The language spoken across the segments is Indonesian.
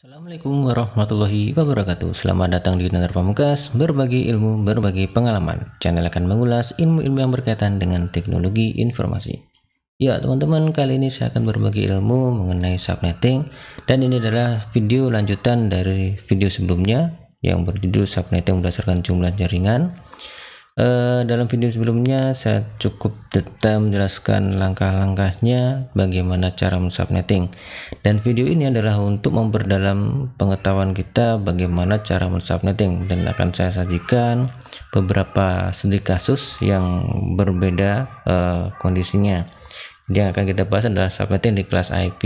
Assalamualaikum warahmatullahi wabarakatuh. Selamat datang di Nanar Pamungkas, berbagi ilmu, berbagi pengalaman. Channel akan mengulas ilmu-ilmu yang berkaitan dengan teknologi informasi. Ya teman-teman, kali ini saya akan berbagi ilmu mengenai subnetting, dan ini adalah video lanjutan dari video sebelumnya yang berjudul subnetting berdasarkan jumlah jaringan. Dalam video sebelumnya saya cukup detail menjelaskan langkah-langkahnya bagaimana cara mensubnetting, dan video ini adalah untuk memperdalam pengetahuan kita bagaimana cara mensubnetting, dan akan saya sajikan beberapa studi kasus yang berbeda kondisinya. Yang akan kita bahas adalah subnetting di kelas IP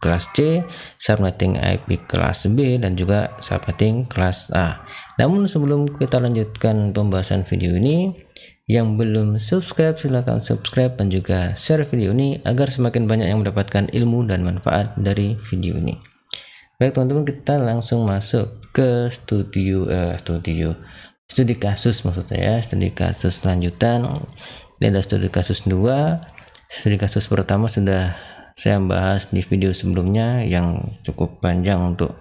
kelas C, subnetting IP kelas B, dan juga subnetting kelas A. Namun sebelum kita lanjutkan pembahasan video ini, yang belum subscribe silahkan subscribe dan juga share video ini agar semakin banyak yang mendapatkan ilmu dan manfaat dari video ini. Baik teman-teman, kita langsung masuk ke studi kasus, maksud saya studi kasus lanjutan. Ini ada studi kasus 2. Studi kasus pertama sudah saya bahas di video sebelumnya yang cukup panjang untuk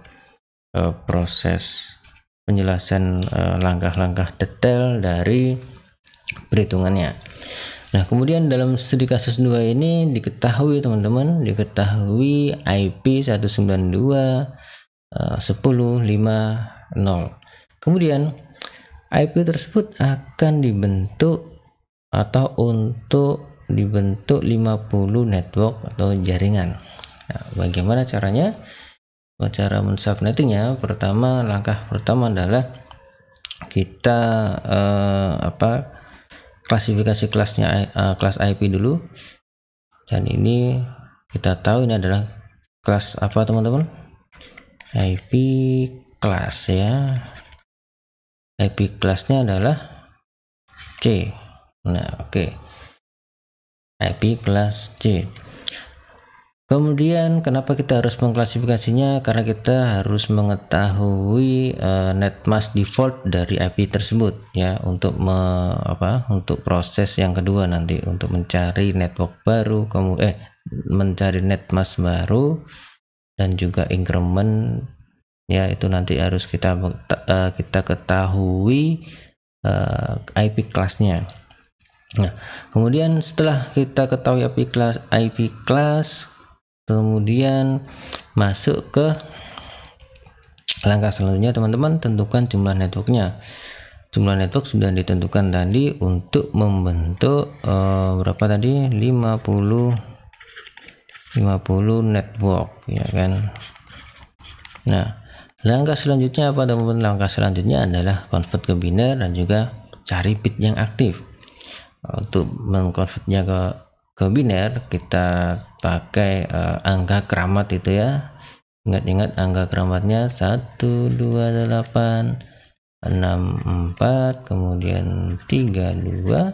proses penjelasan langkah-langkah detail dari perhitungannya. Nah, kemudian dalam studi kasus 2 ini diketahui teman-teman, diketahui IP 192.10.50. Kemudian IP tersebut akan dibentuk atau untuk dibentuk 50 network atau jaringan. Nah, bagaimana caranya? Cara mensubnettingnya, langkah pertama adalah kita klasifikasi kelasnya, kelas IP dulu. Dan ini kita tahu ini adalah kelas apa teman-teman? IP kelas ya. IP kelasnya adalah C. Nah, oke. IP kelas C. Kemudian kenapa kita harus mengklasifikasinya? Karena kita harus mengetahui netmask default dari IP tersebut ya, untuk untuk proses yang kedua nanti untuk mencari network baru, kemudian mencari netmask baru dan juga increment ya, itu nanti harus kita ketahui IP kelasnya. Nah, kemudian setelah kita ketahui IP kelas, kemudian masuk ke langkah selanjutnya teman-teman, tentukan jumlah networknya. Jumlah network sudah ditentukan tadi untuk membentuk berapa tadi? 50 network ya kan. Nah, langkah selanjutnya apa teman-teman? Langkah selanjutnya adalah convert ke biner dan juga cari bit yang aktif. Untuk mengkonvertnya ke biner, kita pakai angka keramat itu ya. Ingat-ingat angka keramatnya 128 64, kemudian 32,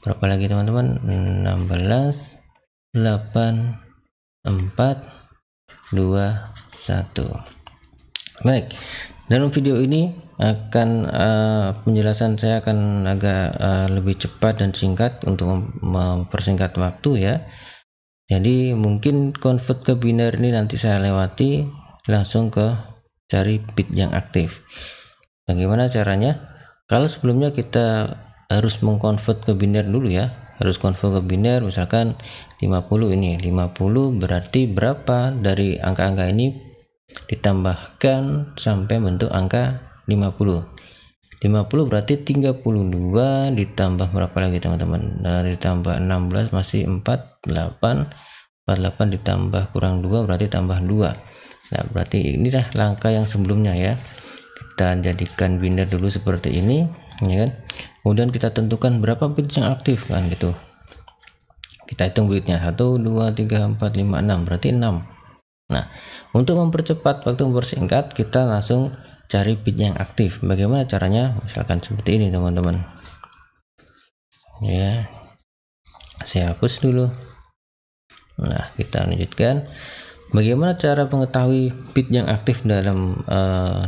berapa lagi teman-teman? 16 8 4 2 1. Baik, dalam video ini akan penjelasan saya akan agak lebih cepat dan singkat untuk mempersingkat waktu ya. Jadi mungkin convert ke biner ini nanti saya lewati, langsung ke cari bit yang aktif. Bagaimana caranya? Kalau sebelumnya kita harus mengkonvert ke biner dulu ya, harus convert ke biner, misalkan 50 ini, 50 berarti berapa dari angka-angka ini ditambahkan sampai bentuk angka 50 berarti 32 ditambah berapa lagi teman-teman? Nah, ditambah 16 masih 48 ditambah kurang 2 berarti tambah 2. Nah, berarti inilah langkah yang sebelumnya ya. Kita jadikan biner dulu seperti ini ya kan. Kemudian kita tentukan berapa bit yang aktif kan gitu. Kita hitung bitnya 1 2 3 4 5 6 berarti 6. Nah, untuk mempercepat waktu, mempersingkat, kita langsung cari bit yang aktif. Bagaimana caranya? Misalkan seperti ini teman-teman ya, saya hapus dulu. Nah, kita lanjutkan. Bagaimana cara mengetahui bit yang aktif dalam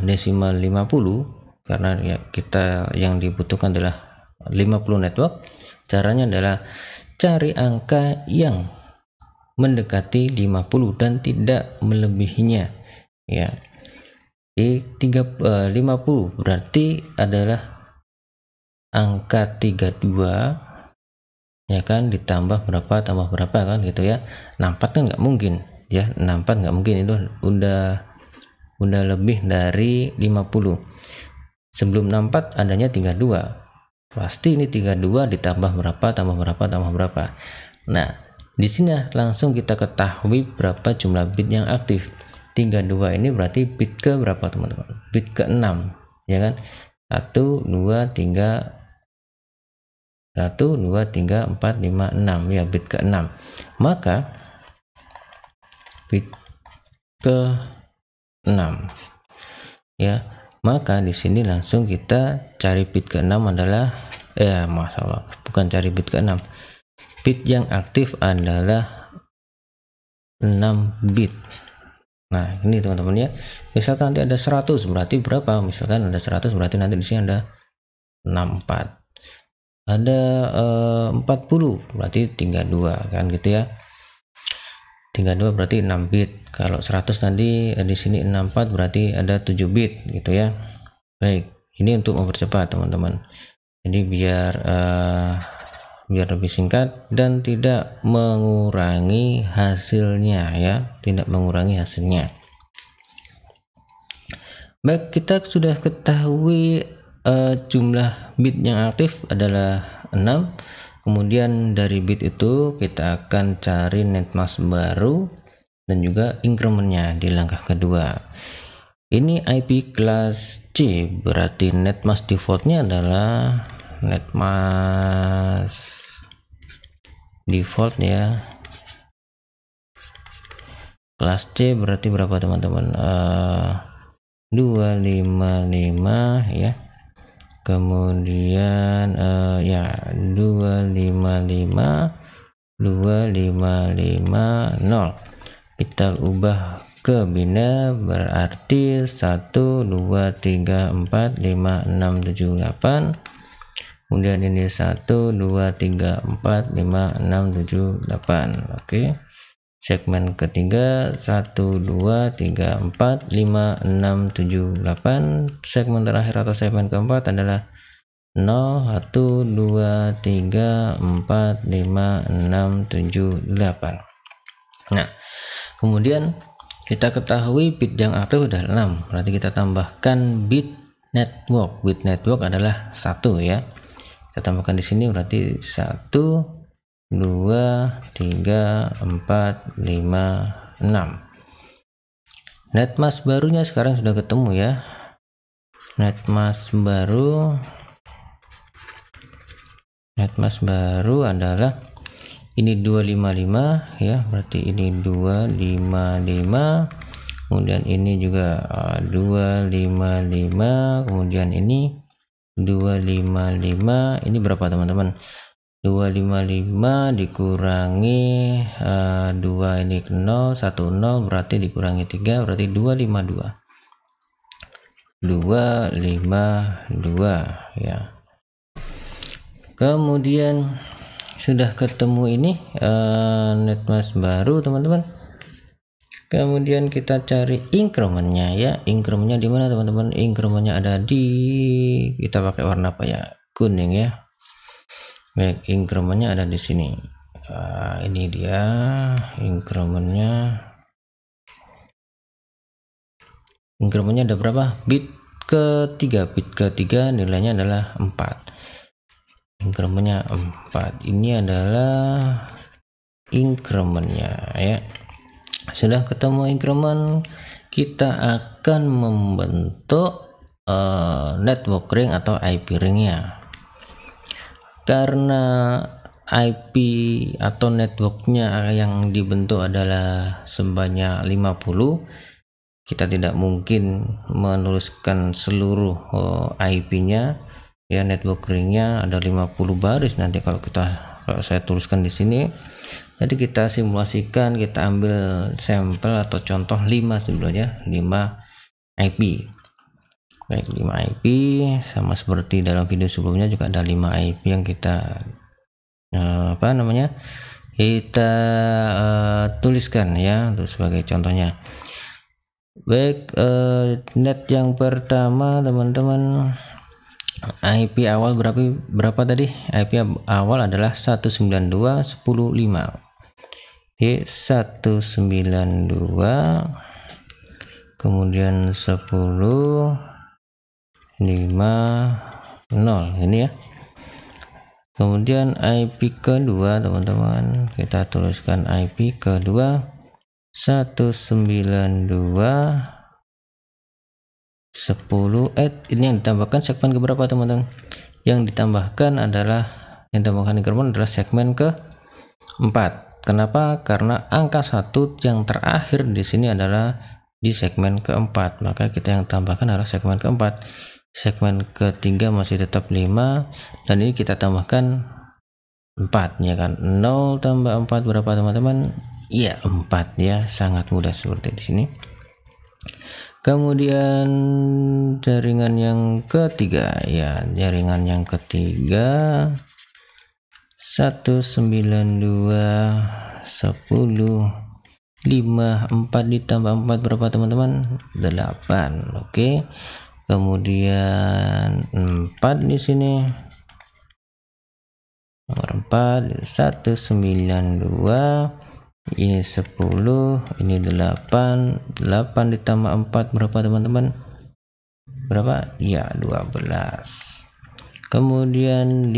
desimal 50? Karena ya, kita yang dibutuhkan adalah 50 network. Caranya adalah cari angka yang mendekati 50 dan tidak melebihinya ya. Di 50 berarti adalah angka 32 ya kan, ditambah berapa tambah berapa kan gitu ya. 64 kan nggak mungkin ya, 64 nggak mungkin, itu udah lebih dari 50. Sebelum 64 adanya 32, pasti ini 32 ditambah berapa tambah berapa tambah berapa. Nah, di sini langsung kita ketahui berapa jumlah bit yang aktif. 32 ini berarti bit ke berapa teman-teman? Bit ke 6 ya kan. 1 2 3 1 2 3 4 5 6 ya, bit ke 6. Maka bit ke 6 ya. Maka di sini langsung kita cari bit ke 6 adalah masalah bukan cari bit ke 6. Bit yang aktif adalah 6 bit. Nah, ini teman-teman ya. Misalkan nanti ada 100 berarti berapa? Misalkan ada 100 berarti nanti di sini ada 64. Ada 40 berarti 32 kan gitu ya. 32 berarti 6 bit. Kalau 100 nanti di sini 64 berarti ada 7 bit gitu ya. Baik, ini untuk mempercepat teman-teman. Jadi biar lebih singkat dan tidak mengurangi hasilnya ya, tidak mengurangi hasilnya. Baik, kita sudah ketahui jumlah bit yang aktif adalah 6. Kemudian dari bit itu kita akan cari netmask baru dan juga incrementnya di langkah kedua. Ini IP kelas C, berarti netmask defaultnya adalah netmask default ya. Kelas C berarti berapa teman-teman? 255 ya. Kemudian ya 255 2550 kita ubah ke biner, berarti 1 2 3 4 5 6 7 8. Kemudian ini 1 2 3 4 5 6 7 8. Oke. Segmen ketiga 1 2 3 4 5 6 7 8. Segmen terakhir atau segmen keempat adalah 0 1 2 3 4 5 6 7 8. Nah, kemudian kita ketahui bit yang aktif udah 6, berarti kita tambahkan bit network. Bit network adalah 1 ya. Kita tambahkan di sini berarti 1 2 3 4 5 6. Netmask barunya sekarang sudah ketemu ya. Netmask baru adalah ini 255 ya, berarti ini 255. Kemudian ini juga 255, kemudian ini 255. Ini berapa teman-teman? 255 dikurangi 2 ini 0 1 0 berarti dikurangi 3 berarti 252 ya. Kemudian sudah ketemu ini netmask baru teman-teman. Kemudian kita cari incrementnya ya. Incrementnya di mana teman-teman? Incrementnya ada di, kita pakai warna apa ya? Kuning ya. Baik, incrementnya ada di sini. Ini dia incrementnya. Incrementnya ada berapa? Bit ketiga. Bit ketiga nilainya adalah 4. Incrementnya 4. Ini adalah incrementnya ya. Sudah ketemu increment, kita akan membentuk network ring atau IP ringnya. Karena IP atau networknya yang dibentuk adalah sebanyak 50, kita tidak mungkin menuliskan seluruh IP-nya ya. Network ringnya ada 50 baris nanti kalau saya tuliskan di sini. Jadi kita simulasikan, kita ambil sampel atau contoh 5 sebenarnya, 5 IP. Baik, 5 IP sama seperti dalam video sebelumnya juga ada 5 IP yang kita kita tuliskan ya untuk sebagai contohnya. Baik, net yang pertama teman-teman, IP awal berapa tadi? IP awal adalah 192.10.5. Oke, 192 kemudian 10.5.0 ini ya. Kemudian IP kedua teman-teman, kita tuliskan IP kedua 192.10. Ini yang ditambahkan segmen ke berapa teman-teman? Yang ditambahkan adalah segmen ke 4. Kenapa? Karena angka 1 yang terakhir di sini adalah di segmen keempat, maka kita yang tambahkan adalah segmen keempat. Segmen ketiga masih tetap 5, dan ini kita tambahkan 4 ya kan. 0 tambah 4 berapa teman-teman? Iya, 4 ya, sangat mudah seperti di sini. Kemudian jaringan yang ketiga ya, jaringan yang ketiga 192.10.5. 4 ditambah 4 berapa teman-teman? 8. Oke. Kemudian 4 di sini. Nomor 4 192, ini 10, ini 8. 8 ditambah 4 berapa teman-teman? Berapa? Ya, 12. Kemudian 5.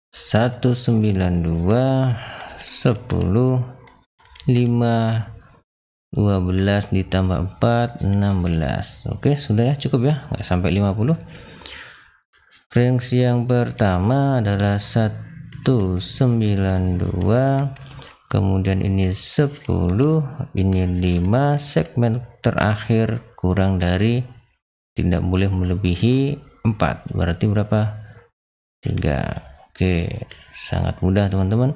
192.10.5. 12 ditambah 4 16. Oke, sudah ya, cukup ya, nggak sampai 50. Frekuensi yang pertama adalah 192, kemudian ini 10, ini 5, segmen terakhir kurang dari, tidak boleh melebihi 4, berarti berapa? 3. Oke, sangat mudah teman-teman.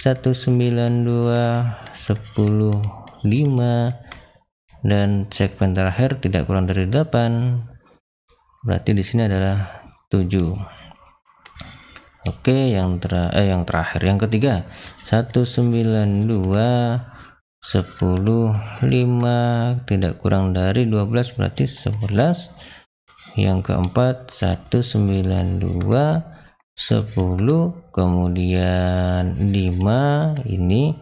192.10.5 dan segmen terakhir tidak kurang dari 8, berarti di sini adalah 7. Oke, yang terakhir yang ketiga 192.10.5 tidak kurang dari 12, berarti 11. Yang keempat 192.10 kemudian 5, ini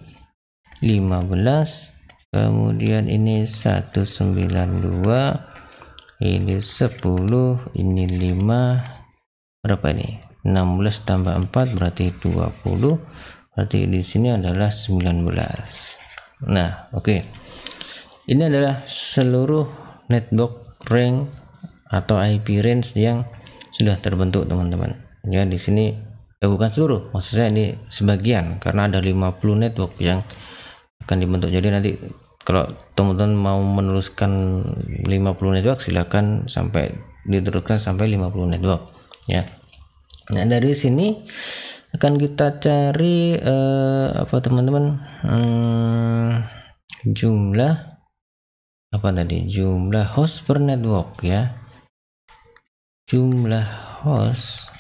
15, kemudian ini 192, ini 10, ini 5, berapa ini? 16 tambah 4 berarti 20, berarti di sini adalah 19. Nah, oke. Ini adalah seluruh network range atau IP range yang sudah terbentuk teman-teman. Ya, di sini bukan seluruh, maksudnya ini sebagian, karena ada 50 network yang akan dibentuk. Jadi nanti kalau teman-teman mau meneruskan 50 network, silakan sampai diteruskan sampai 50 network ya. Nah, dari sini akan kita cari apa teman-teman, jumlah apa tadi, jumlah host per network ya, jumlah host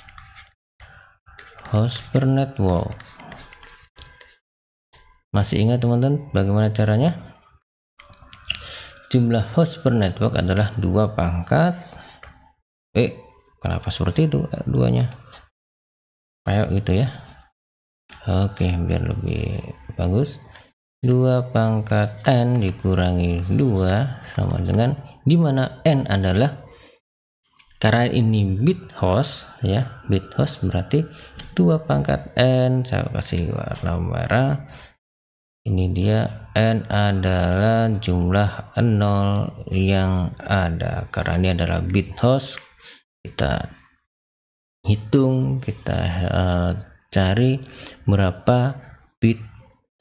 per network. Masih ingat teman-teman bagaimana caranya? Jumlah host per network adalah 2 pangkat kenapa seperti itu duanya, kayak gitu ya. Oke, biar lebih bagus, 2 pangkat n dikurangi 2 sama dengan, dimana n adalah, karena ini bit host ya, bit host berarti 2 pangkat n, saya kasih warna merah, ini dia, n adalah jumlah 0 yang ada, karena ini adalah bit host. Kita hitung, kita cari berapa bit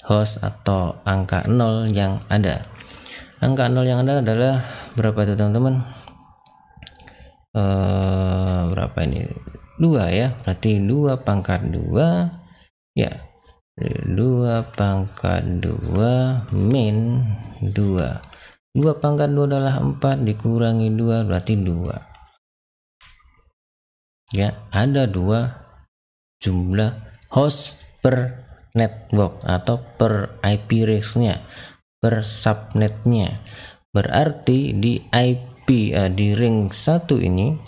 host atau angka 0 yang ada. Angka 0 yang ada adalah berapa itu teman-teman? Berapa ini? 2 ya, berarti 2 pangkat 2 ya, 2 pangkat 2 min 2. 2 pangkat 2 adalah 4 dikurangi 2 berarti 2 ya. Ada 2 jumlah host per network atau per IP range-nya, per subnetnya. Berarti di IP di ring 1 ini,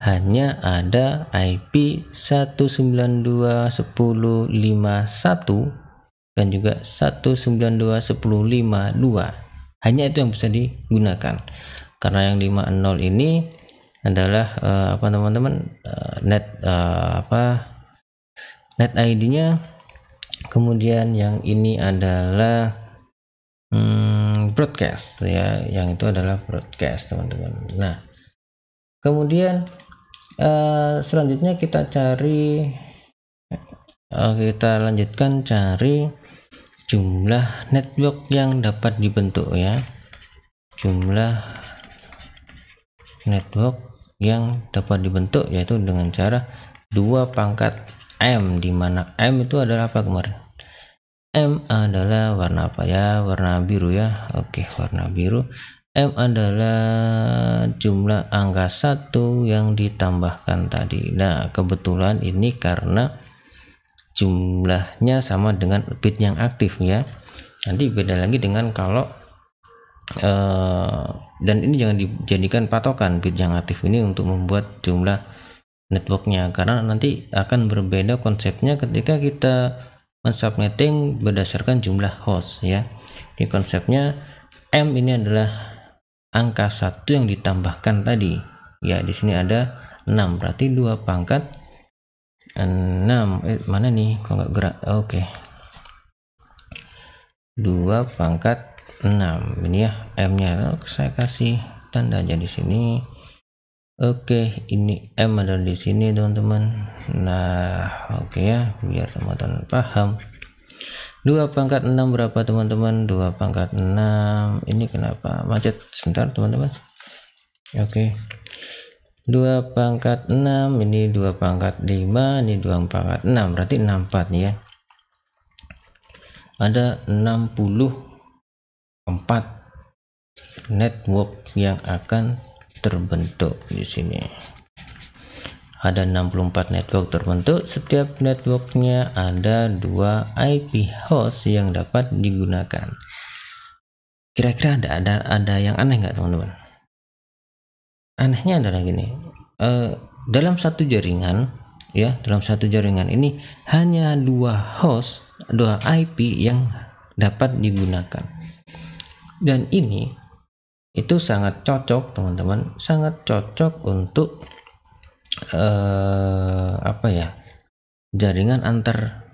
hanya ada IP 192.10.51 dan juga 192.10.52. Hanya itu yang bisa digunakan, karena yang 50 ini adalah teman-teman, net ID-nya. Kemudian yang ini adalah broadcast ya, yang itu adalah broadcast teman-teman. Nah, kemudian selanjutnya kita lanjutkan cari jumlah network yang dapat dibentuk ya, jumlah network yang dapat dibentuk yaitu dengan cara 2 pangkat M, di mana M itu adalah apa kemarin? M adalah warna apa ya? Warna biru ya. Oke, warna biru. M adalah jumlah angka 1 yang ditambahkan tadi. Nah, kebetulan ini karena jumlahnya sama dengan bit yang aktif ya. Nanti beda lagi dengan kalau dan ini jangan dijadikan patokan bit yang aktif ini untuk membuat jumlah networknya, karena nanti akan berbeda konsepnya ketika kita mensubnetting berdasarkan jumlah host ya. Di konsepnya M ini adalah angka 1 yang ditambahkan tadi ya. Di sini ada 6, berarti 2 pangkat 6. Mana nih kok nggak gerak? Oke. 2 pangkat 6 ini ya M-nya. Saya kasih tanda aja di sini. Oke, ini M ada di sini teman-teman. Nah, oke ya, biar teman-teman paham. 2 pangkat 6 berapa teman-teman? 2 pangkat 6. Ini kenapa macet? Sebentar teman-teman. Oke. 2 pangkat 6, ini 2 pangkat 5, ini 2 pangkat 6, berarti 64 nih ya. Ada 64 network yang akan terbentuk di sini. Ada 64 network terbentuk. Setiap networknya ada 2 IP host yang dapat digunakan. Kira-kira ada yang aneh nggak teman-teman? Anehnya adalah gini, dalam satu jaringan ya, dalam satu jaringan ini hanya 2 host, 2 IP yang dapat digunakan. Dan ini itu sangat cocok teman-teman, sangat cocok untuk jaringan antar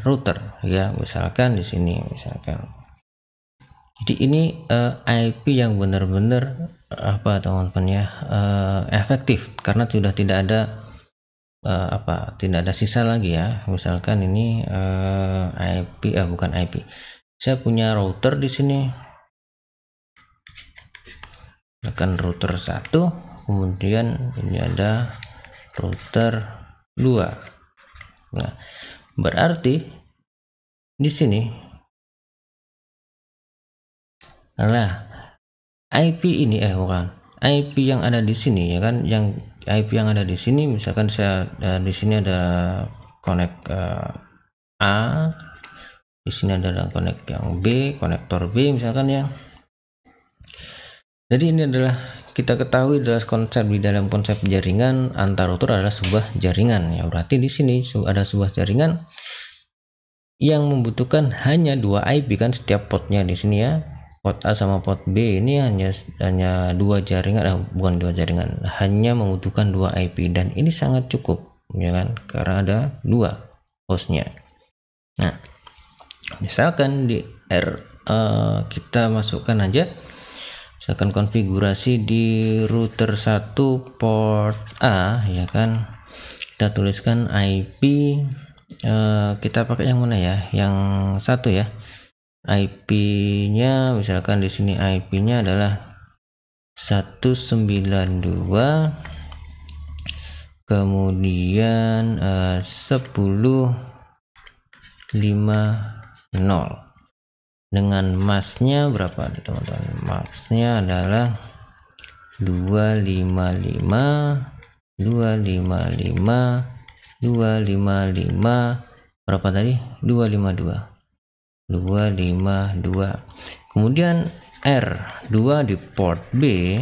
router ya. Misalkan di sini, jadi ini IP yang benar-benar teman-teman ya, efektif, karena sudah tidak ada tidak ada sisa lagi ya. Misalkan ini IP bukan IP, saya punya router di sini, akan router 1, kemudian ini ada router 2. Nah, berarti di sini adalah IP ini IP yang ada di sini ya kan, yang IP yang ada di sini. Misalkan saya di sini ada connect A, di sini ada connect yang B, konektor B misalkan ya. Jadi ini adalah, kita ketahui adalah konsep di dalam konsep jaringan antar router adalah sebuah jaringan ya. Berarti di sini ada sebuah jaringan yang membutuhkan hanya 2 IP kan setiap portnya di sini ya. Port A sama port B ini hanya 2 jaringan, bukan 2 jaringan, hanya membutuhkan 2 IP, dan ini sangat cukup ya kan, karena ada 2 hostnya. Nah, misalkan di kita masukkan aja, misalkan konfigurasi di router 1 port A ya kan, kita tuliskan IP, kita pakai yang mana ya, yang 1 ya. IP-nya misalkan di sini IP-nya adalah 192, kemudian 10.50 dengan masknya berapa teman-teman? Masknya adalah 255 255 berapa tadi? 252. Kemudian R2 di port B,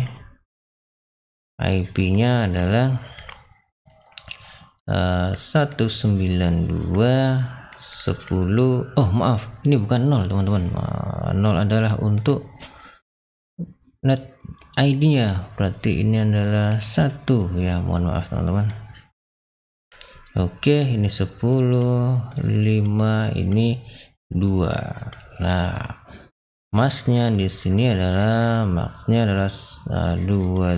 IP-nya adalah 192.10. Oh maaf, ini bukan 0 teman-teman. 0 adalah untuk net ID-nya, berarti ini adalah 1 ya, mohon maaf teman-teman. Oke, ini 10, 5, ini 2. Nah, masnya di sini adalah 255,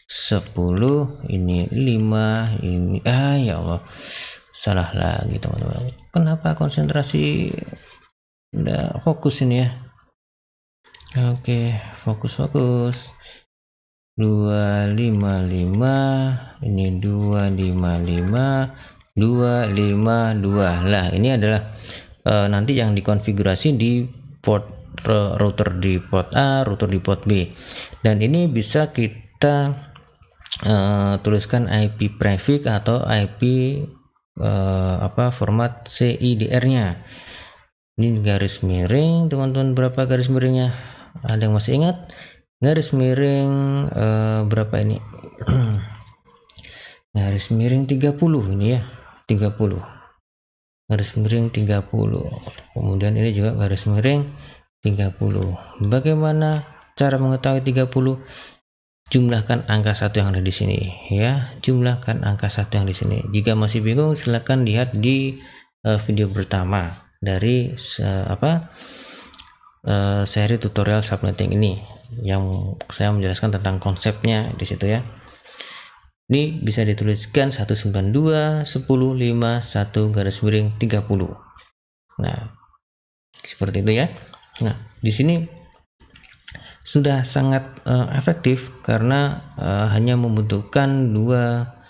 10, ini 5, ini ya Allah, salah lagi teman-teman. Kenapa konsentrasi nggak fokus ini ya? Oke, fokus. 255, ini 255, 252. Lah, ini adalah nanti yang dikonfigurasi di port router di port A, router di port B. Dan ini bisa kita tuliskan IP prefix atau IP format CIDR-nya. Ini garis miring, teman-teman, berapa garis miringnya? Ada yang masih ingat? Garis miring berapa ini? Garis miring 30 ini ya, 30. Garis miring 30. Kemudian ini juga garis miring 30. Bagaimana cara mengetahui 30? Jumlahkan angka 1 yang ada di sini ya, jumlahkan angka 1 yang di sini. Jika masih bingung, silahkan lihat di video pertama dari seri tutorial subnetting ini, yang saya menjelaskan tentang konsepnya di situ ya. Ini bisa dituliskan 192.10.5.1 garis miring 30. Nah, seperti itu ya. Nah, di sini sudah sangat efektif karena hanya membutuhkan 2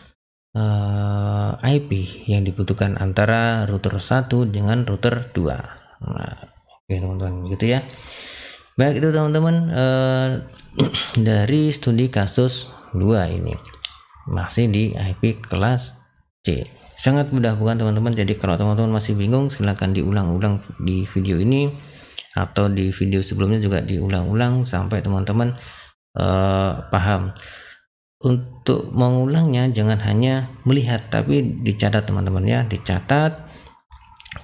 IP yang dibutuhkan antara router 1 dengan router 2. Nah, oke teman-teman, gitu ya. Baik, itu teman-teman dari studi kasus 2 ini masih di IP kelas C. Sangat mudah bukan teman-teman? Jadi kalau teman-teman masih bingung, silahkan diulang-ulang di video ini atau di video sebelumnya juga diulang-ulang sampai teman-teman paham. Untuk mengulangnya jangan hanya melihat, tapi dicatat teman-teman ya, dicatat.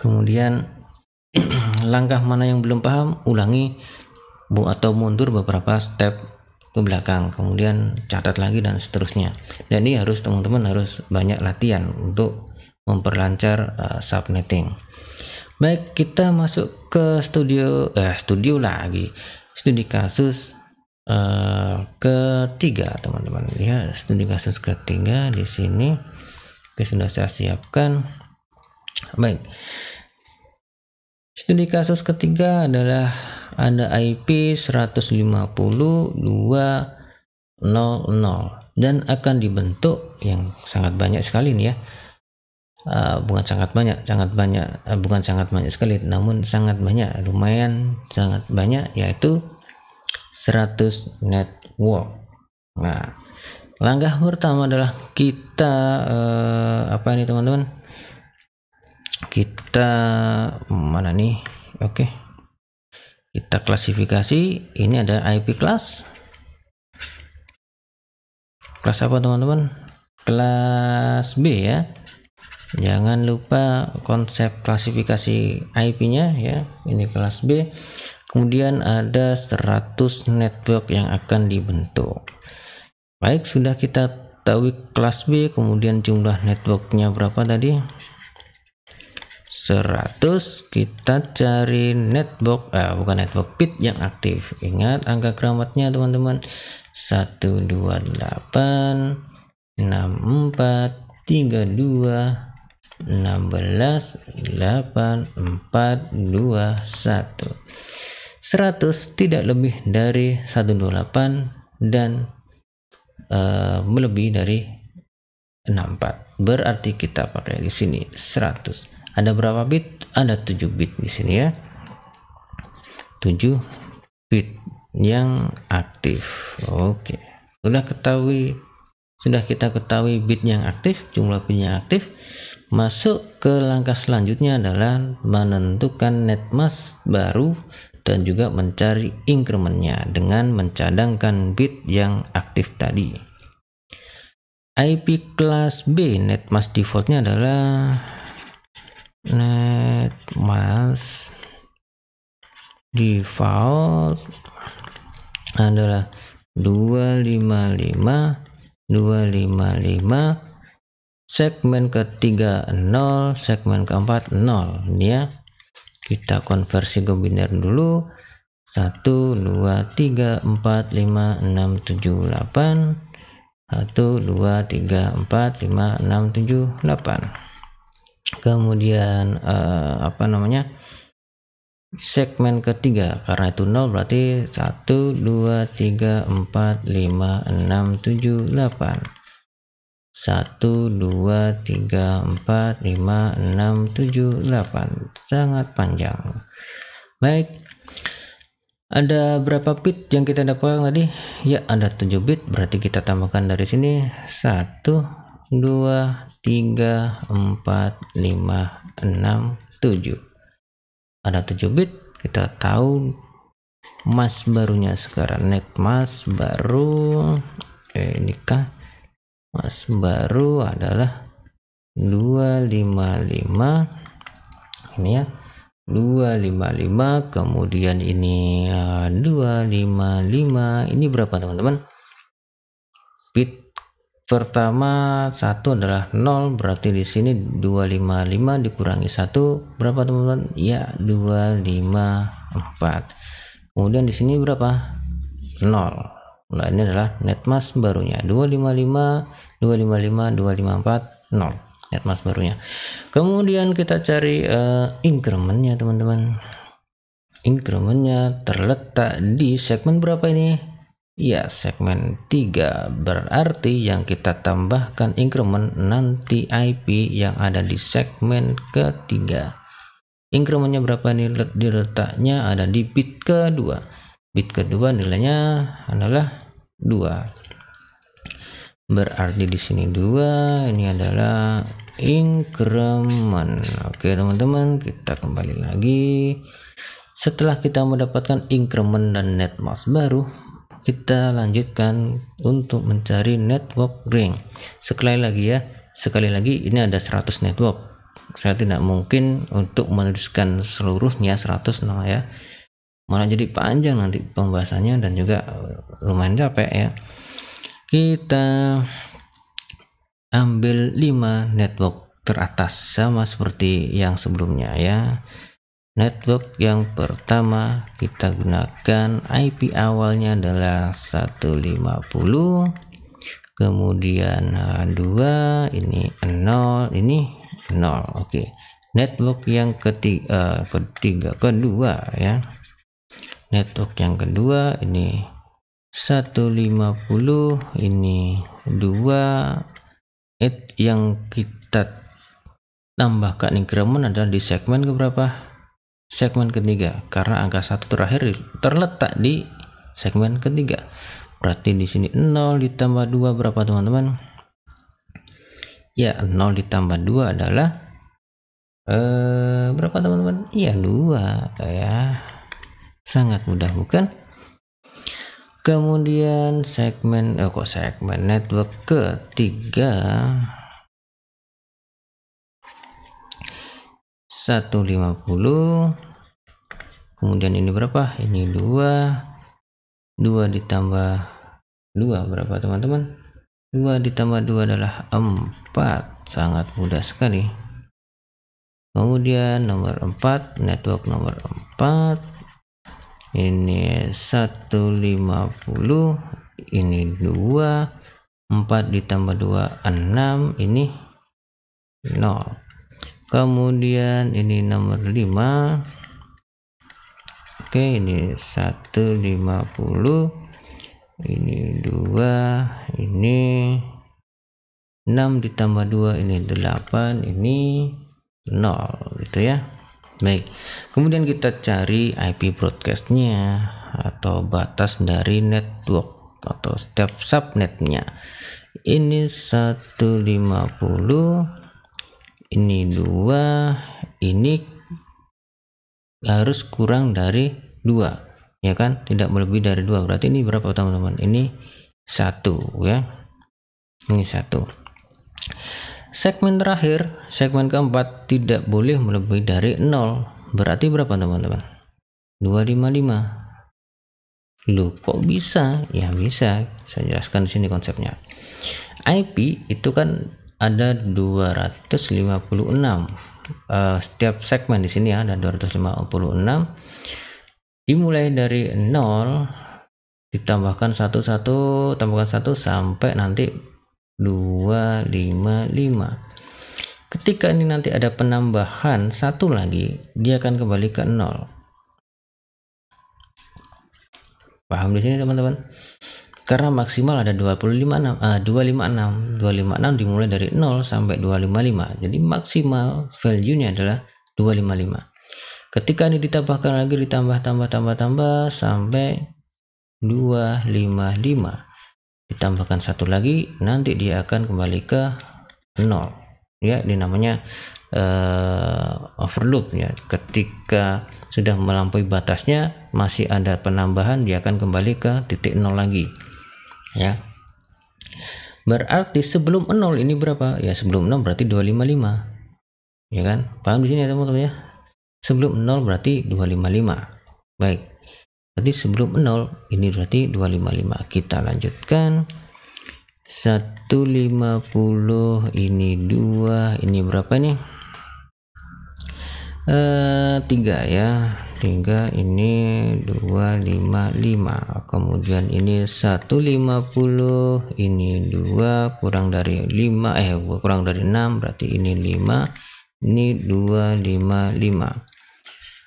Kemudian langkah mana yang belum paham, ulangi atau mundur beberapa step ke belakang, kemudian catat lagi dan seterusnya. Dan ini harus teman-teman harus banyak latihan untuk memperlancar subnetting. Baik, kita masuk ke studi kasus ketiga teman-teman ya. Studi kasus ketiga di sini sudah saya siapkan. Baik, studi kasus ketiga adalah ada IP 150.200 dan akan dibentuk yang sangat banyak sekali nih ya. Bukan sangat banyak sekali, namun sangat banyak, lumayan sangat banyak, yaitu 100 network. Nah, langkah pertama adalah kita ini teman-teman, kita mana nih? Oke, kita klasifikasi. Ini ada IP kelas apa teman-teman? Kelas B ya. Jangan lupa konsep klasifikasi IP-nya ya. Ini kelas B. Kemudian ada 100 network yang akan dibentuk. Baik, sudah kita tahu kelas B, kemudian jumlah networknya berapa tadi? 100. Kita cari network bit yang aktif. Ingat angka keramatnya teman-teman, 128 64 32 16 8 4 2 1. 100 tidak lebih dari 128 dan melebihi dari 64. Berarti kita pakai di sini 100. Ada berapa bit? Ada 7 bit di sini ya. 7 bit yang aktif. Oke, sudah ketahui sudah kita ketahui bit yang aktif, jumlah bit yang aktif. Masuk ke langkah selanjutnya adalah menentukan net mask baru dan juga mencari incrementnya dengan mencadangkan bit yang aktif tadi. IP kelas B net mask defaultnya adalah net mask default adalah 255 segmen ketiga 0, segmen keempat 0. Ini ya, kita konversi ke biner dulu. 1 2 3 4 5 6 7 8 1 2 3 4 5 6 7 8. Kemudian segmen ketiga, karena itu 0 berarti 1 2 3 4 5 6 7 8 1 2 3 4 5 6 7 8. Sangat panjang. Baik, ada berapa bit yang kita dapatkan tadi? Ya, ada 7 bit, berarti kita tambahkan dari sini 1 2 3 4 5 6 7. Ada 7 bit, kita tahu mask barunya sekarang. Net mask baru inikah mask baru adalah 255 ini ya, 255. Kemudian ini 255. Ini berapa teman-teman? Bit pertama 1 adalah 0, berarti di sini 255 dikurangi 1 berapa teman-teman? Ya, 254. Kemudian di sini berapa? 0. Nah, ini adalah net mask barunya 255 254 0, net mask barunya. Kemudian kita cari incrementnya teman-teman. Incrementnya terletak di segmen berapa ini? Ya, segmen 3. Berarti yang kita tambahkan increment nanti IP yang ada di segmen ketiga. Incrementnya berapa nih? Diletaknya ada di bit kedua. Bit kedua nilainya adalah 2. Berarti di sini 2. Ini adalah increment. Oke teman-teman, kita kembali lagi. Setelah kita mendapatkan increment dan net mask baru, kita lanjutkan untuk mencari network ring. Sekali lagi ini ada 100 network. Saya tidak mungkin untuk menuliskan seluruhnya 100 ya. Malah jadi panjang nanti pembahasannya dan juga lumayan capek ya. Kita ambil 5 network teratas sama seperti yang sebelumnya ya. Network yang pertama kita gunakan IP awalnya adalah 150, kemudian 2 ini 0, ini 0. Oke. Network yang kedua ya. Network yang kedua ini 150, ini 2. Yang kita tambahkan increment adalah di segmen keberapa? Segmen ketiga, karena angka 1 terakhir terletak di segmen ketiga. Berarti di sini 0 ditambah 2 berapa teman-teman? Ya, 0 ditambah 2 adalah berapa teman-teman? Iya, 2 ya. Sangat mudah bukan? Kemudian segmen network ketiga 150, kemudian ini berapa? Ini 2 ditambah 2 berapa teman-teman? 2 ditambah 2 adalah 4. Sangat mudah sekali. Kemudian nomor 4, network nomor 4 ini 150, ini 2, 4 ditambah 2 6, ini 0. Kemudian ini nomor 5. Oke, ini 150, ini 2, ini 6 ditambah 2 ini 8, ini 0 gitu ya. Baik, kemudian kita cari IP broadcastnya atau batas dari network atau setiap subnetnya. ini 150, ini 2, ini harus kurang dari 2 ya kan, tidak melebihi dari 2. Berarti ini berapa teman-teman? Ini 1 ya, ini 1. Segmen terakhir, segmen keempat tidak boleh melebihi dari 0. Berarti berapa teman-teman? 255. Loh, kok bisa? Ya bisa, saya jelaskan di sini konsepnya. IP itu kan ada 256. Setiap segmen di sini ada 256. Dimulai dari 0 ditambahkan 1 tambahkan 1 sampai nanti 255. Ketika ini nanti ada penambahan 1 lagi, dia akan kembali ke 0. Paham di sini teman-teman? Karena maksimal ada 256 dimulai dari 0 sampai 255. Jadi maksimal value-nya adalah 255. Ketika ini ditambahkan lagi, ditambah sampai 255. Ditambahkan 1 lagi, nanti dia akan kembali ke 0. Ya, ini namanya overloop ya. Ketika sudah melampaui batasnya, masih ada penambahan, dia akan kembali ke titik 0 lagi ya. Berarti sebelum 0 ini berapa ya? Sebelum 0 berarti 255 ya kan. Paham di sini ya teman-teman ya? Sebelum 0 berarti 255. Baik, berarti sebelum 0 ini berarti 255. Kita lanjutkan. 150, ini 2, ini berapa nih? 3 ya, 3, ini 255. Kemudian ini 150, ini 2, kurang dari 5 kurang dari 6, berarti ini 5, ini 255.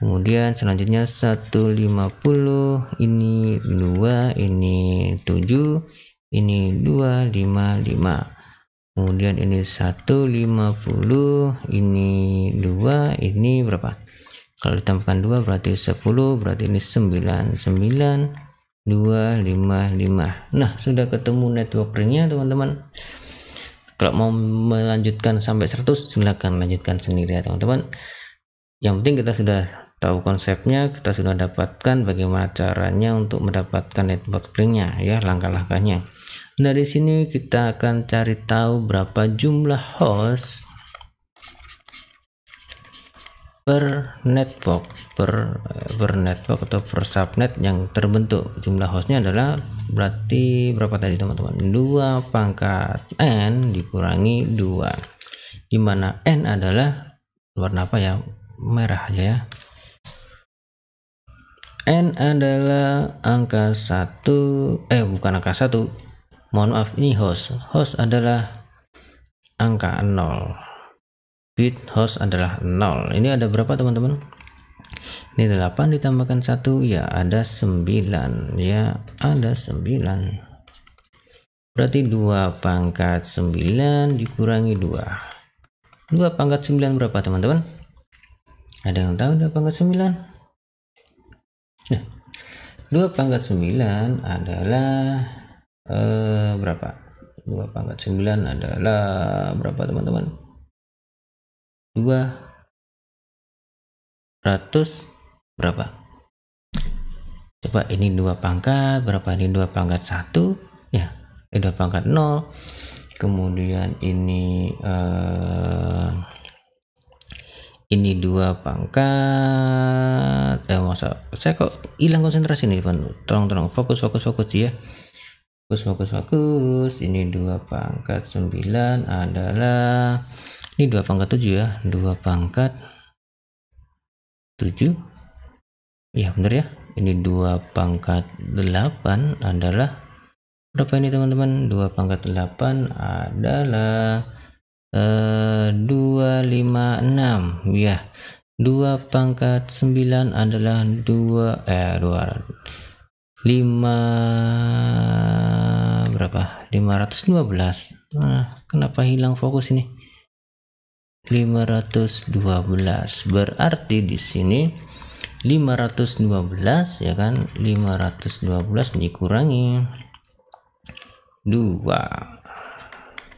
Kemudian selanjutnya 150, ini 2, ini 7, ini 255. Kemudian ini 150, ini 2, ini berapa? Kalau ditambahkan 2 berarti 10, berarti ini 9, 255. Nah, sudah ketemu network ringnya teman-teman. Kalau mau melanjutkan sampai 100 silahkan lanjutkan sendiri ya teman-teman. Yang penting kita sudah tahu konsepnya, kita sudah dapatkan bagaimana caranya untuk mendapatkan network ringnya ya, langkah-langkahnya. Dari sini kita akan cari tahu berapa jumlah host per network, per network atau per subnet yang terbentuk. Jumlah hostnya adalah berarti berapa tadi teman-teman? 2 pangkat n dikurangi 2, dimana n adalah warna apa ya? Merah aja ya. N adalah angka 1, bukan angka 1, mohon maaf, ini host adalah angka 0, bit host adalah 0. Ini ada berapa teman-teman? Ini 8 ditambahkan 1 ya ada 9 ya, ada 9. Berarti 2 pangkat 9 dikurangi 2. 2 pangkat 9 berapa teman-teman? Ada yang tahu 2 pangkat 9? Nah, 2 pangkat 9 adalah berapa? 2 pangkat 9 adalah berapa teman-teman? 200 berapa? Coba ini 2 pangkat berapa? Ini 2 pangkat 1 ya, 2 pangkat 0. Kemudian ini 2 pangkat masa saya kok hilang konsentrasi nih teman. Tolong fokus ya. Fokus. Ini 2 pangkat 9 adalah ini 2 pangkat 7 ya, 2 pangkat 7 ya, bener ya. Ini 2 pangkat 8 adalah berapa ini teman-teman? 2 pangkat 8 adalah 256 ya. 2 pangkat 9 adalah 5 berapa? 512. Nah, kenapa hilang fokus ini? 512 berarti di sini 512 ya kan, 512 dikurangi 2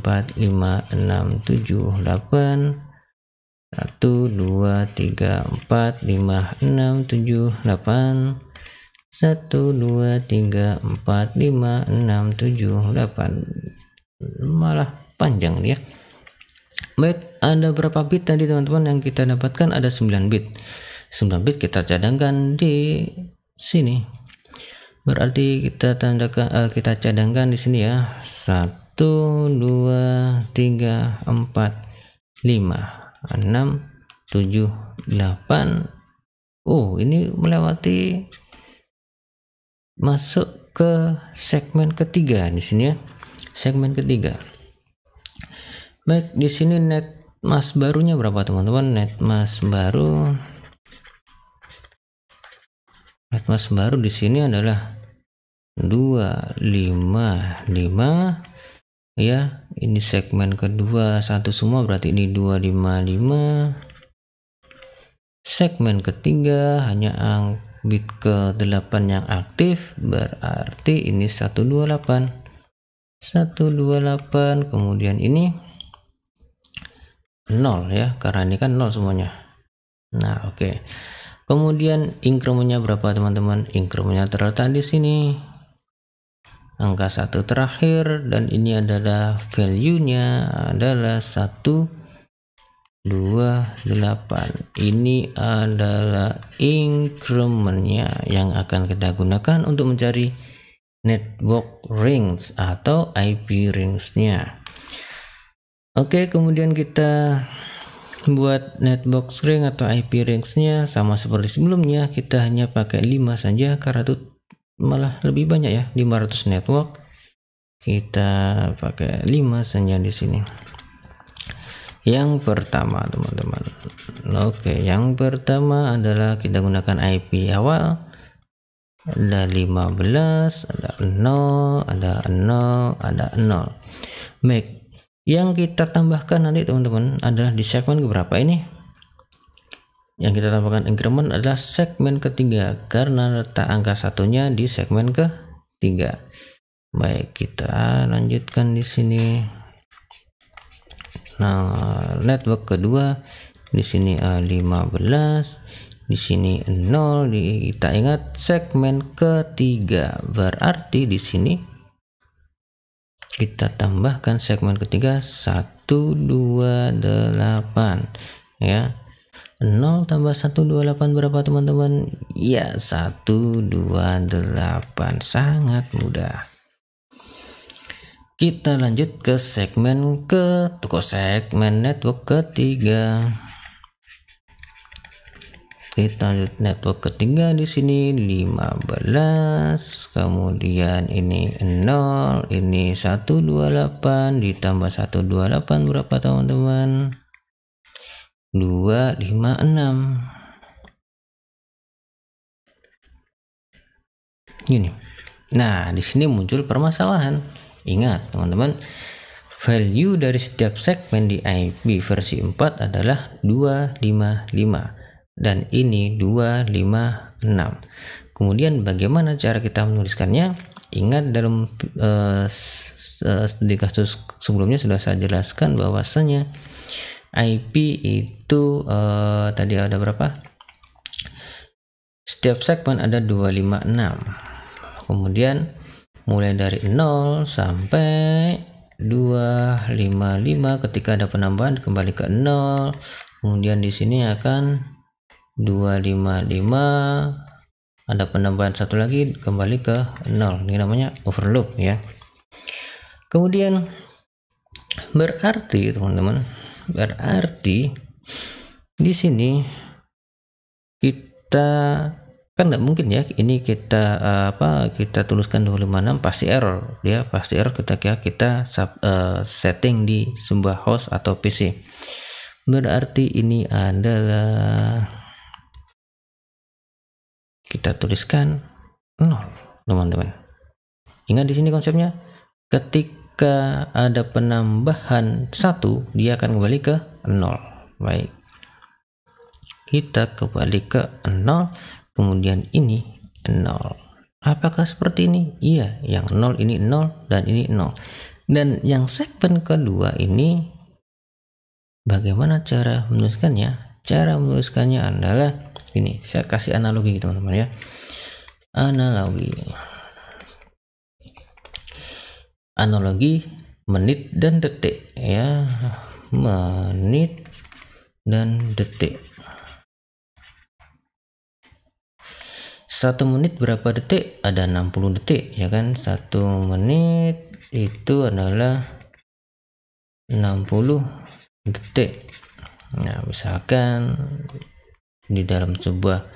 4 5 6 7 8 1 2 3 4 5 6 7 8 1 2 3 4 5 6 7 8, malah panjang dia. Baik, ada berapa bit tadi teman-teman yang kita dapatkan? Ada 9 bit. 9 bit kita cadangkan di sini. Berarti kita tandakan kita cadangkan di sini ya. 1 2 3 4 5 6 7 8. Oh, ini melewati masuk ke segmen ketiga di sini ya. Segmen ketiga. Baik, di sini net mask barunya berapa teman-teman? Net mask baru di sini adalah 255 ya. Ini segmen kedua satu semua, berarti ini 255 segmen ketiga hanya bit ke-8 yang aktif, berarti ini 128, kemudian ini 0 ya, karena ini kan 0 semuanya. Nah, oke. Kemudian incrementnya berapa teman-teman? Incrementnya terletak di sini, angka 1 terakhir, dan ini adalah value-nya adalah 128. Ini adalah incrementnya yang akan kita gunakan untuk mencari network rings atau IP rings-nya. Oke, kemudian kita buat network ring atau IP rings-nya sama seperti sebelumnya, kita hanya pakai 5 saja karena itu malah lebih banyak ya, 500 network. Kita pakai 5 saja di sini. Yang pertama teman-teman, oke, yang pertama adalah kita gunakan IP awal, ada 15, ada 0, ada 0, ada 0. Baik, yang kita tambahkan nanti teman-teman adalah di segmen keberapa ini? Yang kita tambahkan increment adalah segmen ketiga karena letak angka satunya di segmen ketiga. Baik, kita lanjutkan di sini. Nah, network kedua di sini 15, di sini 0. Kita ingat segmen ketiga, berarti di sini kita tambahkan segmen ketiga 128 ya. 0 tambah 128 berapa teman-teman? Ya, 128. Sangat mudah. Kita lanjut ke segmen segmen network ketiga. Kita lanjut network ketiga di sini 15, kemudian ini 0, ini 128 ditambah 128 berapa teman-teman? 256. Gini. Nah, di sini muncul permasalahan. Ingat teman-teman, value dari setiap segmen di IP versi 4 adalah 255. Dan ini 256. Kemudian bagaimana cara kita menuliskannya? Ingat dalam studi kasus sebelumnya sudah saya jelaskan bahwasanya IP itu tadi ada berapa? Setiap segmen ada 256. Kemudian mulai dari 0 sampai 255, ketika ada penambahan kembali ke 0. Kemudian di sini akan 255, ada penambahan satu lagi kembali ke 0. Ini namanya overloop ya. Kemudian berarti teman-teman, berarti di sini kita kan nggak mungkin ya ini kita kita tuliskan 256, pasti error ya, pasti error ketika kita setting di sebuah host atau PC. Berarti ini adalah kita tuliskan 0 teman-teman. Ingat di sini konsepnya, ketika ada penambahan 1 dia akan kembali ke 0. Baik, kita kembali ke 0, kemudian ini 0. Apakah seperti ini? Iya, yang 0 ini 0 dan ini 0. Dan yang segmen kedua ini bagaimana cara menuliskannya? Cara menuliskannya adalah ini, saya kasih analogi teman-teman ya. Analogi menit dan detik ya. Menit dan detik. 1 menit berapa detik? Ada 60 detik ya kan. 1 menit itu adalah 60 detik. Nah, misalkan di dalam sebuah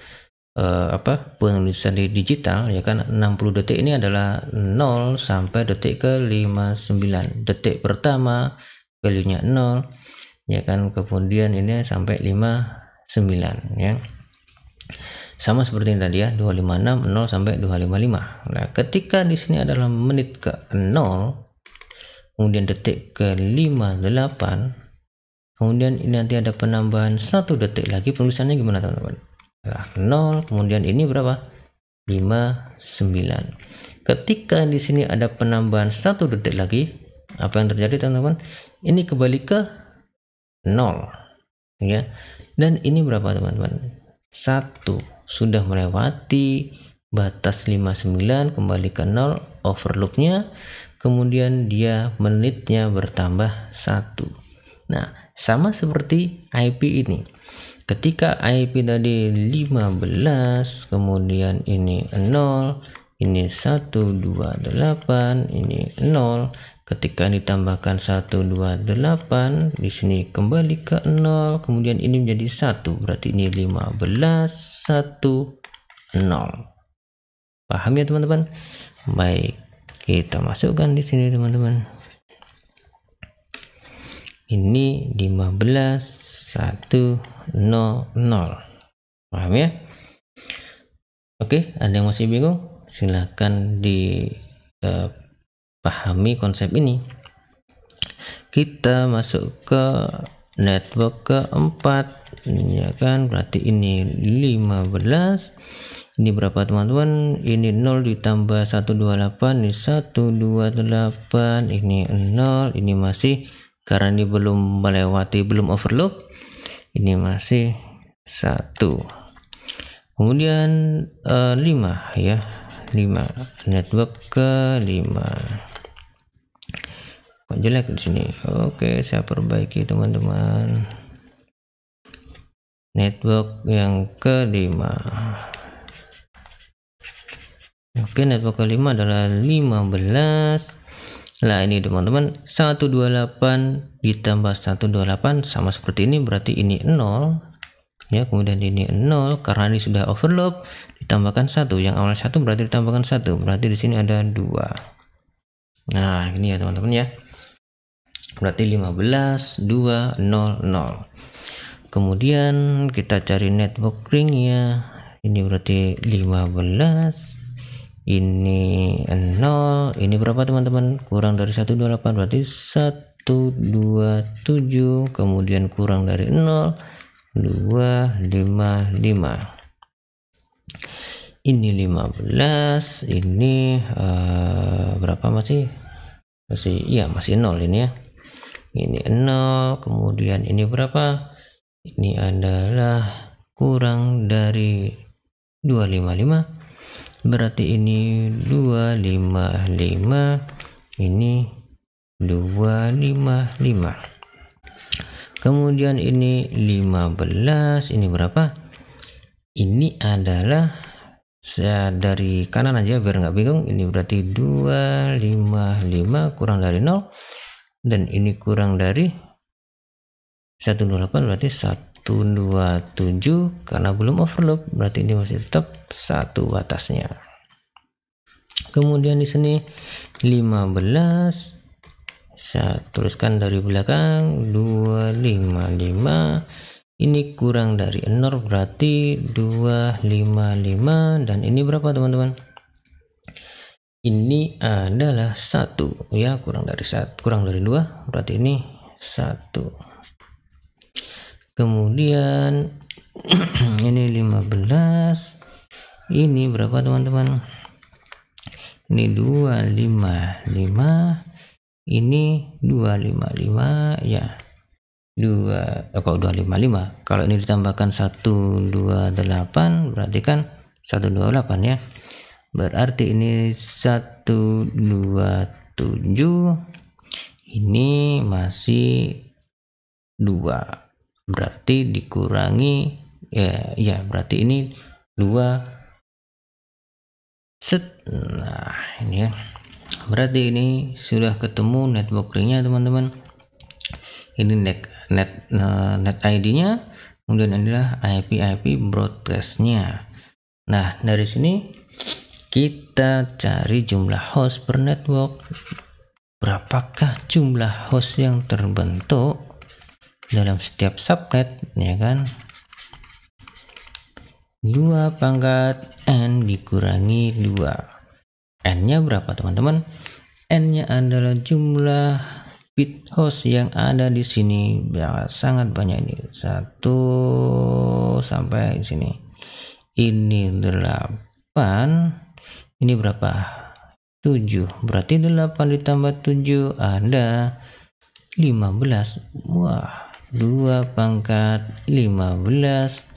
penulisan di digital ya kan, 60 detik ini adalah 0 sampai detik ke 59. Detik pertama value-nya 0 ya kan, kemudian ini sampai 59 ya. Sama seperti yang tadi ya, 256 0 sampai 255. Nah, ketika di sini adalah menit ke 0 kemudian detik ke 58, kemudian ini nanti ada penambahan 1 detik lagi. Penulisannya gimana teman-teman? 0, kemudian ini berapa? 59. Ketika di sini ada penambahan 1 detik lagi, apa yang terjadi teman-teman? Ini kembali ke 0 ya. Dan ini berapa teman-teman? 1, sudah melewati batas 59, kembali ke 0 overloopnya, kemudian dia menitnya bertambah 1. Nah, sama seperti IP ini. Ketika IP tadi 15, kemudian ini 0, ini 128, ini 0. Ketika ditambahkan 128, di sini kembali ke 0, kemudian ini menjadi 1, berarti ini 15, 1, 0. Paham ya teman-teman? Baik, kita masukkan di sini teman-teman. Ini 15, 1, 0, 0. Paham ya? Oke, ada yang masih bingung? Silahkan dipahami konsep ini. Kita masuk ke network keempat, ya kan? Berarti ini 15. Ini berapa teman-teman? Ini 0 ditambah 128, ini 128, ini 0, ini masih, karena ini belum melewati, belum overloop, ini masih 1. Kemudian 5 ya, 5 network ke 5. Kok jelek di sini? Oke, saya perbaiki teman-teman. Network yang ke-5. Oke, network kelima adalah 15. Nah, ini teman-teman, 128 ditambah 128 sama seperti ini, berarti ini 0 ya. Kemudian ini 0 karena ini sudah overloop, ditambahkan 1. Yang awal 1 berarti ditambahkan 1, berarti di sini ada 2. Nah, ini ya teman-teman ya. Berarti 15, 2, 0, 0. Kemudian kita cari network ringnya. Ini berarti 15, ini 0, ini berapa teman-teman? Kurang dari 128, berarti 127, kemudian kurang dari 0, 255. Ini 15, ini berapa masih iya masih 0 ini ya. Ini 0, kemudian ini berapa? Ini adalah kurang dari 255, berarti ini 255, ini 255. Kemudian ini 15, ini berapa? Ini adalah, saya dari kanan aja biar nggak bingung, ini berarti 255 kurang dari 0, dan ini kurang dari 128, berarti 127, karena belum overloop, berarti ini masih tetap 1 batasnya. Kemudian di sini 15, saya tuliskan dari belakang 255, ini kurang dari 0, berarti 255, dan ini berapa teman-teman? Ini adalah 1 ya, kurang dari 2, berarti ini 1. Kemudian ini 15, ini berapa teman-teman? Ini 255, ini 255 ya. 255. Kalau ini ditambahkan 128 berarti kan 128 ya. Berarti ini 127, ini masih 2. Berarti dikurangi ya berarti ini 2 set. Nah, ini ya. Berarti ini sudah ketemu network ringnya teman-teman. Ini net ID-nya, kemudian inilah IP broadcast-nya. Nah, dari sini kita cari jumlah host per network. Berapakah jumlah host yang terbentuk dalam setiap subnet, ya kan? 2 pangkat n dikurangi 2. N nya berapa teman-teman? N nya adalah jumlah bit host yang ada di sini ya, sangat banyak ini. 1 sampai sini. Ini 8. Ini berapa? 7. Berarti 8 ditambah 7 ada 15. Wah, 2 pangkat 15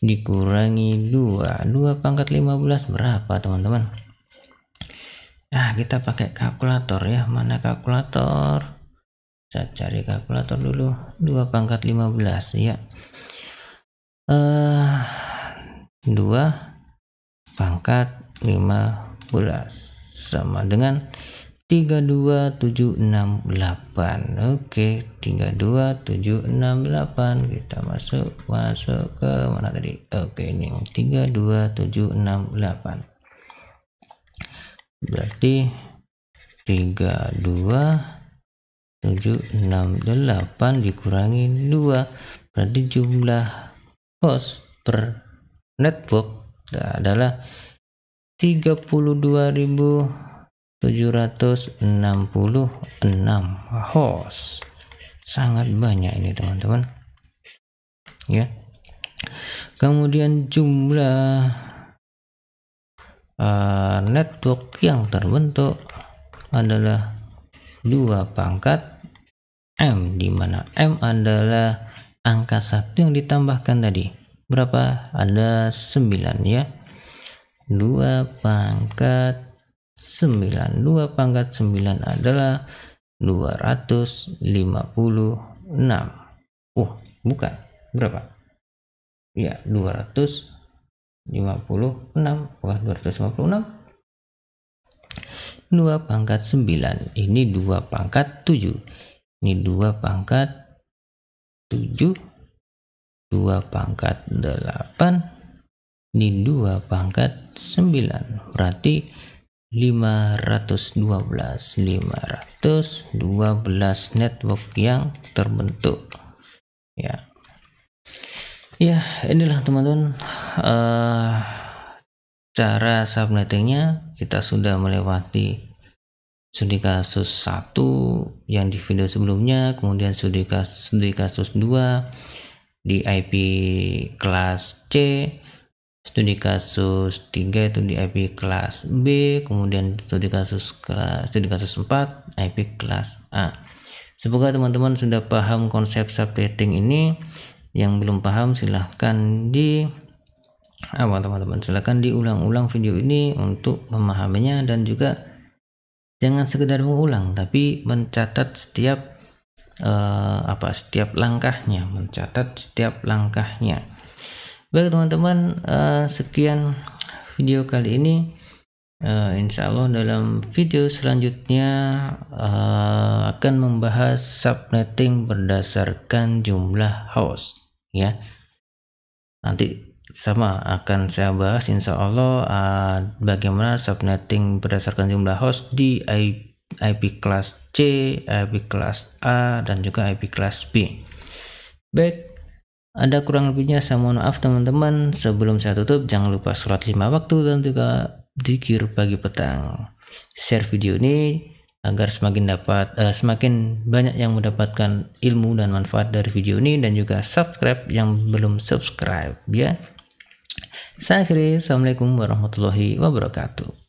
dikurangi 2 pangkat 15 berapa teman-teman? Nah, kita pakai kalkulator ya. Mana kalkulator? Saya cari kalkulator dulu. 2 pangkat 15 ya. 2 pangkat 15 sama dengan 32768. Oke, 32768 kita masuk ke mana tadi? Oke, ini 32768. Berarti 32768 dikurangi 2, berarti jumlah host per network adalah 32.766 host. Sangat banyak ini teman-teman ya. Kemudian jumlah network yang terbentuk adalah 2 pangkat M, di mana M adalah angka 1 yang ditambahkan tadi. Berapa? Ada 9 ya. 2 pangkat 9. 2 pangkat 9 adalah 256. Bukan. Berapa? Ya, 256. Wah, 256. 2 pangkat 9. Ini 2 pangkat 7. Ini 2 pangkat 7. 2 pangkat 8. Ini 2 pangkat 9. Berarti 512 network yang terbentuk ya. Ya, inilah teman-teman cara subnettingnya. Kita sudah melewati studi kasus 1 yang di video sebelumnya, kemudian studi kasus 2 di IP kelas C, studi kasus 3 itu di IP kelas B, kemudian studi kasus 4 IP kelas A. Semoga teman-teman sudah paham konsep subnetting ini. Yang belum paham silahkan silahkan diulang-ulang video ini untuk memahaminya, dan juga jangan sekedar mengulang tapi mencatat setiap langkahnya, Baik teman-teman, sekian video kali ini. Insya Allah dalam video selanjutnya akan membahas subnetting berdasarkan jumlah host ya. Nanti sama akan saya bahas insya Allah bagaimana subnetting berdasarkan jumlah host di IP kelas C, IP kelas A, dan juga IP kelas B. Baik, ada kurang lebihnya saya mohon maaf teman-teman. Sebelum saya tutup, jangan lupa sholat 5 waktu dan juga zikir pagi petang. Share video ini agar semakin banyak yang mendapatkan ilmu dan manfaat dari video ini, dan juga subscribe yang belum subscribe ya. Saya akhiri, assalamualaikum warahmatullahi wabarakatuh.